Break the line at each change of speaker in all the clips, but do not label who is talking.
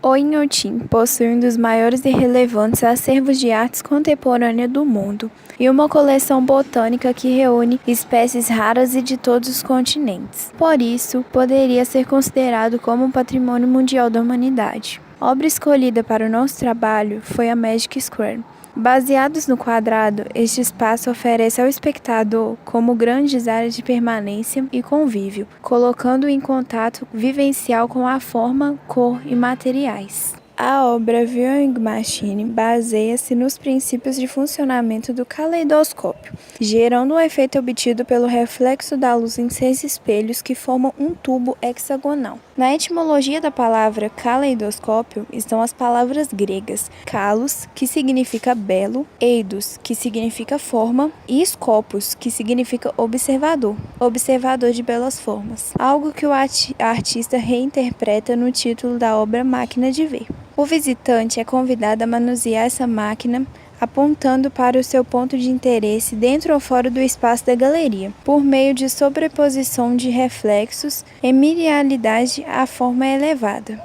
O Inhotim possui um dos maiores e relevantes acervos de artes contemporâneas do mundo e uma coleção botânica que reúne espécies raras e de todos os continentes. Por isso, poderia ser considerado como um patrimônio mundial da humanidade. A obra escolhida para o nosso trabalho foi a Magic Square. Baseados no quadrado, este espaço oferece ao espectador como grandes áreas de permanência e convívio, colocando-o em contato vivencial com a forma, cor e materiais. A obra Viewing Machine baseia-se nos princípios de funcionamento do caleidoscópio, gerando um efeito obtido pelo reflexo da luz em 6 espelhos que formam um tubo hexagonal. Na etimologia da palavra caleidoscópio estão as palavras gregas kalos, que significa belo, eidos, que significa forma, e scopus, que significa observador, observador de belas formas, algo que o artista reinterpreta no título da obra Máquina de Ver. O visitante é convidado a manusear essa máquina, apontando para o seu ponto de interesse dentro ou fora do espaço da galeria. Por meio de sobreposição de reflexos, realidade a forma é elevada.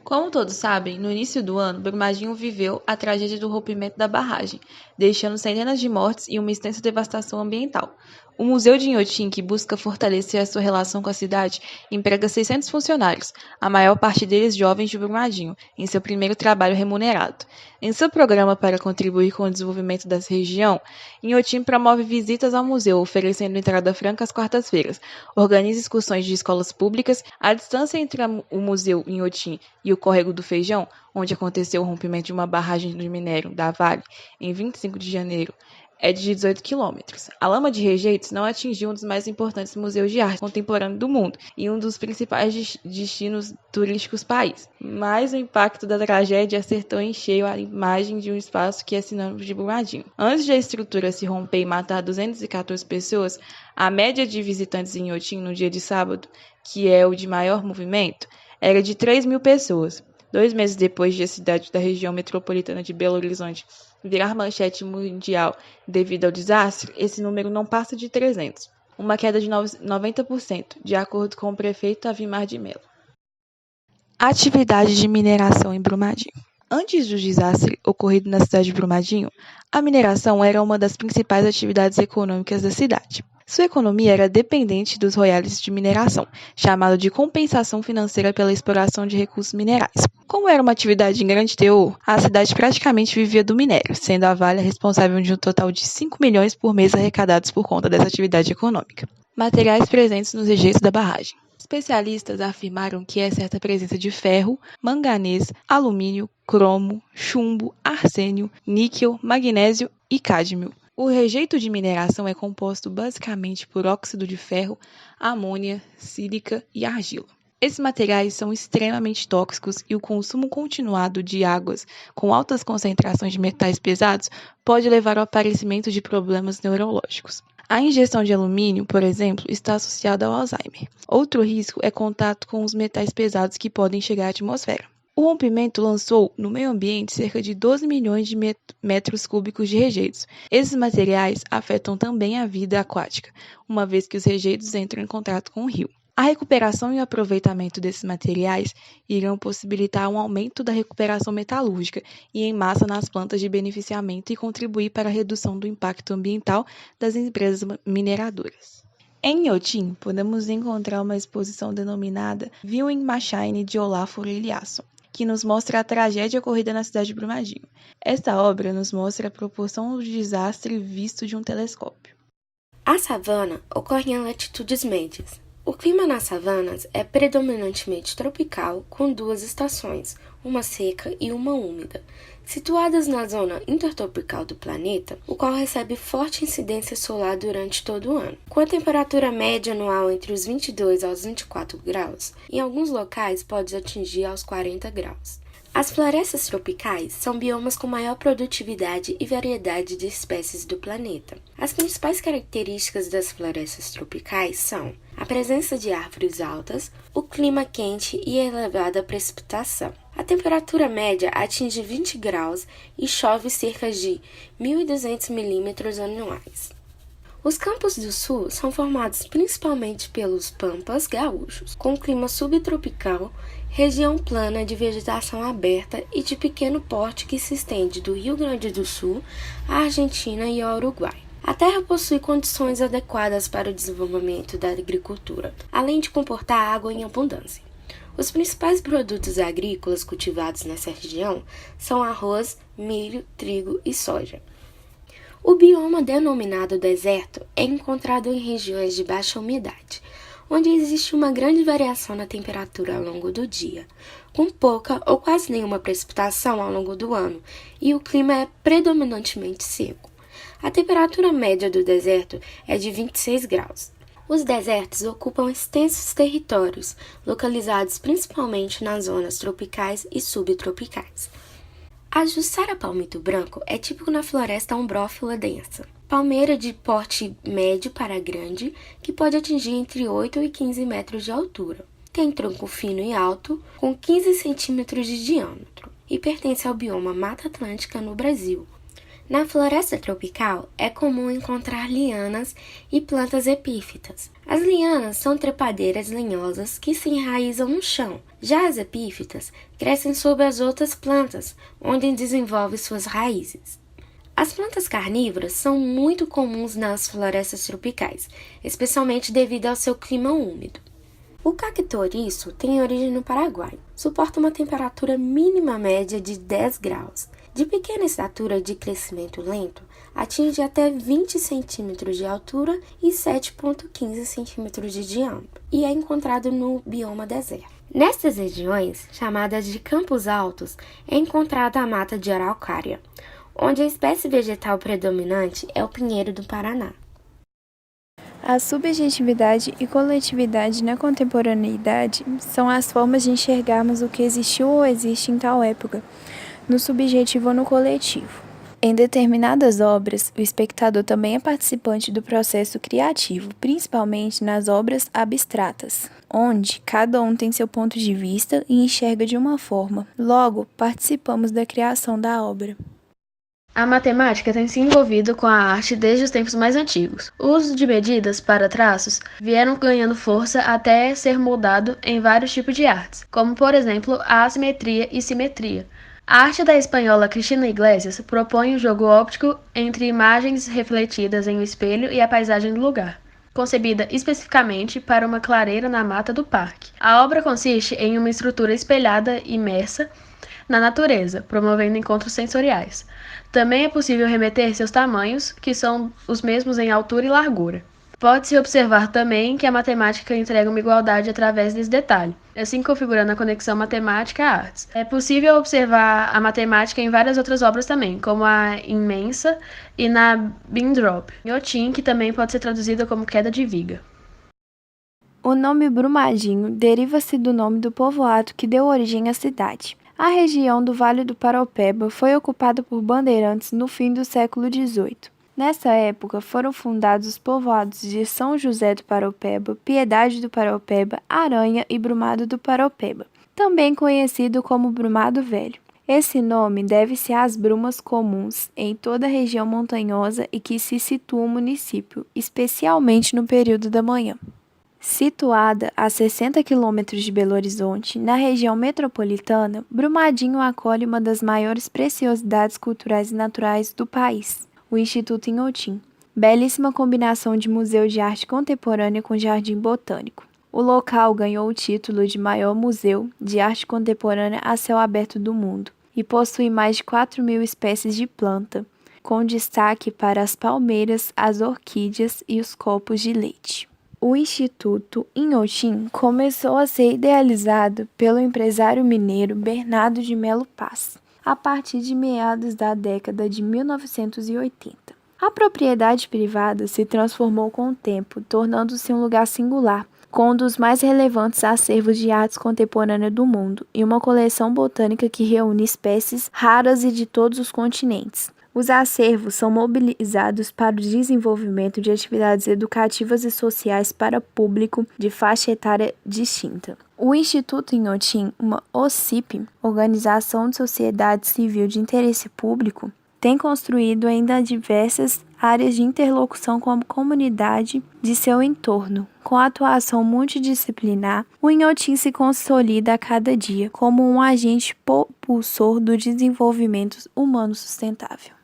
Como todos sabem, no início do ano, Brumadinho viveu a tragédia do rompimento da barragem, deixando centenas de mortes e uma extensa devastação ambiental. O Museu de Inhotim, que busca fortalecer a sua relação com a cidade, emprega 600 funcionários, a maior parte deles jovens de Brumadinho, em seu primeiro trabalho remunerado. Em seu programa para contribuir com o desenvolvimento da região, Inhotim promove visitas ao museu, oferecendo entrada franca às quartas-feiras, organiza excursões de escolas públicas. A distância entre o Museu Inhotim e o Córrego do Feijão, onde aconteceu o rompimento de uma barragem de minério da Vale em 25 de janeiro, é de 18 quilômetros. A Lama de Rejeitos não atingiu um dos mais importantes museus de arte contemporânea do mundo e um dos principais destinos turísticos do país. Mas o impacto da tragédia acertou em cheio a imagem de um espaço que é sinônimo de Brumadinho. Antes de a estrutura se romper e matar 214 pessoas, a média de visitantes em Inhotim no dia de sábado, que é o de maior movimento, era de 3.000 pessoas. 2 meses depois de a cidade da região metropolitana de Belo Horizonte virar manchete mundial devido ao desastre, esse número não passa de 300, uma queda de 90%, de acordo com o prefeito Avimar de Mello. Atividade de mineração em Brumadinho. Antes do desastre ocorrido na cidade de Brumadinho, a mineração era uma das principais atividades econômicas da cidade. Sua economia era dependente dos royalties de mineração, chamado de compensação financeira pela exploração de recursos minerais. Como era uma atividade em grande teor, a cidade praticamente vivia do minério, sendo a Vale responsável de um total de 5 milhões por mês arrecadados por conta dessa atividade econômica. Materiais presentes nos rejeitos da barragem. Especialistas afirmaram que é certa presença de ferro, manganês, alumínio, cromo, chumbo, arsênio, níquel, magnésio e cádmio. O rejeito de mineração é composto basicamente por óxido de ferro, amônia, sílica e argila. Esses materiais são extremamente tóxicos e o consumo continuado de águas com altas concentrações de metais pesados pode levar ao aparecimento de problemas neurológicos. A ingestão de alumínio, por exemplo, está associada ao Alzheimer. Outro risco é contato com os metais pesados que podem chegar à atmosfera. O rompimento lançou no meio ambiente cerca de 12 milhões de metros cúbicos de rejeitos. Esses materiais afetam também a vida aquática, uma vez que os rejeitos entram em contato com o rio. A recuperação e o aproveitamento desses materiais irão possibilitar um aumento da recuperação metalúrgica e em massa nas plantas de beneficiamento e contribuir para a redução do impacto ambiental das empresas mineradoras. Em Inhotim, podemos encontrar uma exposição denominada Viewing Machine de Olafur Eliasson, que nos mostra a tragédia ocorrida na cidade de Brumadinho. Esta obra nos mostra a proporção do desastre visto de um telescópio.
A savana ocorre em latitudes médias. O clima nas savanas é predominantemente tropical, com 2 estações, uma seca e uma úmida, situadas na zona intertropical do planeta, o qual recebe forte incidência solar durante todo o ano, com a temperatura média anual entre os 22 aos 24 graus, em alguns locais pode atingir aos 40 graus. As florestas tropicais são biomas com maior produtividade e variedade de espécies do planeta. As principais características das florestas tropicais são a presença de árvores altas, o clima quente e a elevada precipitação. A temperatura média atinge 20 graus e chove cerca de 1.200 milímetros anuais. Os Campos do Sul são formados principalmente pelos pampas gaúchos, com clima subtropical região plana de vegetação aberta e de pequeno porte que se estende do Rio Grande do Sul à Argentina e ao Uruguai. A terra possui condições adequadas para o desenvolvimento da agricultura, além de comportar água em abundância. Os principais produtos agrícolas cultivados nessa região são arroz, milho, trigo e soja. O bioma denominado deserto é encontrado em regiões de baixa umidade, onde existe uma grande variação na temperatura ao longo do dia, com pouca ou quase nenhuma precipitação ao longo do ano, e o clima é predominantemente seco. A temperatura média do deserto é de 26 graus. Os desertos ocupam extensos territórios, localizados principalmente nas zonas tropicais e subtropicais. A Jussara palmito branco é típico na floresta umbrófila densa, palmeira de porte médio para grande, que pode atingir entre 8 e 15 metros de altura. Tem tronco fino e alto, com 15 centímetros de diâmetro, e pertence ao bioma Mata Atlântica no Brasil. Na floresta tropical, é comum encontrar lianas e plantas epífitas. As lianas são trepadeiras lenhosas que se enraizam no chão. Já as epífitas crescem sob as outras plantas, onde desenvolvem suas raízes. As plantas carnívoras são muito comuns nas florestas tropicais, especialmente devido ao seu clima úmido. O cactoriço tem origem no Paraguai. Suporta uma temperatura mínima média de 10 graus. De pequena estatura de crescimento lento, atinge até 20 centímetros de altura e 7,15 centímetros de diâmetro, e é encontrado no bioma deserto. Nestas regiões, chamadas de campos altos, é encontrada a mata de araucária, onde a espécie vegetal predominante é o pinheiro do Paraná.
A subjetividade e coletividade na contemporaneidade são as formas de enxergarmos o que existiu ou existe em tal época, no subjetivo ou no coletivo. Em determinadas obras, o espectador também é participante do processo criativo, principalmente nas obras abstratas, onde cada um tem seu ponto de vista e enxerga de uma forma. Logo, participamos da criação da obra.
A matemática tem se envolvido com a arte desde os tempos mais antigos. O uso de medidas para traços vieram ganhando força até ser moldado em vários tipos de artes, como por exemplo a assimetria e simetria. A arte da espanhola Cristina Iglesias propõe um jogo óptico entre imagens refletidas em um espelho e a paisagem do lugar, concebida especificamente para uma clareira na mata do parque. A obra consiste em uma estrutura espelhada imersa na natureza, promovendo encontros sensoriais. Também é possível remeter seus tamanhos, que são os mesmos em altura e largura. Pode-se observar também que a matemática entrega uma igualdade através desse detalhe, assim configurando a conexão matemática-artes. É possível observar a matemática em várias outras obras também, como a Imensa e na Bean Drop, em Otim, que também pode ser traduzida como queda de viga.
O nome Brumadinho deriva-se do nome do povoado que deu origem à cidade. A região do Vale do Paraopeba foi ocupada por bandeirantes no fim do século XVIII. Nessa época, foram fundados os povoados de São José do Paraopeba, Piedade do Paraopeba, Aranha e Brumado do Paraopeba, também conhecido como Brumado Velho. Esse nome deve-se às brumas comuns em toda a região montanhosa e que se situa o município, especialmente no período da manhã. Situada a 60 quilômetros de Belo Horizonte, na região metropolitana, Brumadinho acolhe uma das maiores preciosidades culturais e naturais do país, o Instituto Inhotim, belíssima combinação de museu de arte contemporânea com jardim botânico. O local ganhou o título de maior museu de arte contemporânea a céu aberto do mundo e possui mais de 4.000 espécies de planta, com destaque para as palmeiras, as orquídeas e os copos de leite. O Instituto Inhotim começou a ser idealizado pelo empresário mineiro Bernardo de Melo Paz, a partir de meados da década de 1980. A propriedade privada se transformou com o tempo, tornando-se um lugar singular, com um dos mais relevantes acervos de artes contemporâneas do mundo e uma coleção botânica que reúne espécies raras e de todos os continentes. Os acervos são mobilizados para o desenvolvimento de atividades educativas e sociais para público de faixa etária distinta. O Instituto Inhotim, uma OCIP, Organização de Sociedade Civil de Interesse Público, tem construído ainda diversas áreas de interlocução com a comunidade de seu entorno, com a atuação multidisciplinar, o Inhotim se consolida a cada dia como um agente propulsor do desenvolvimento humano sustentável.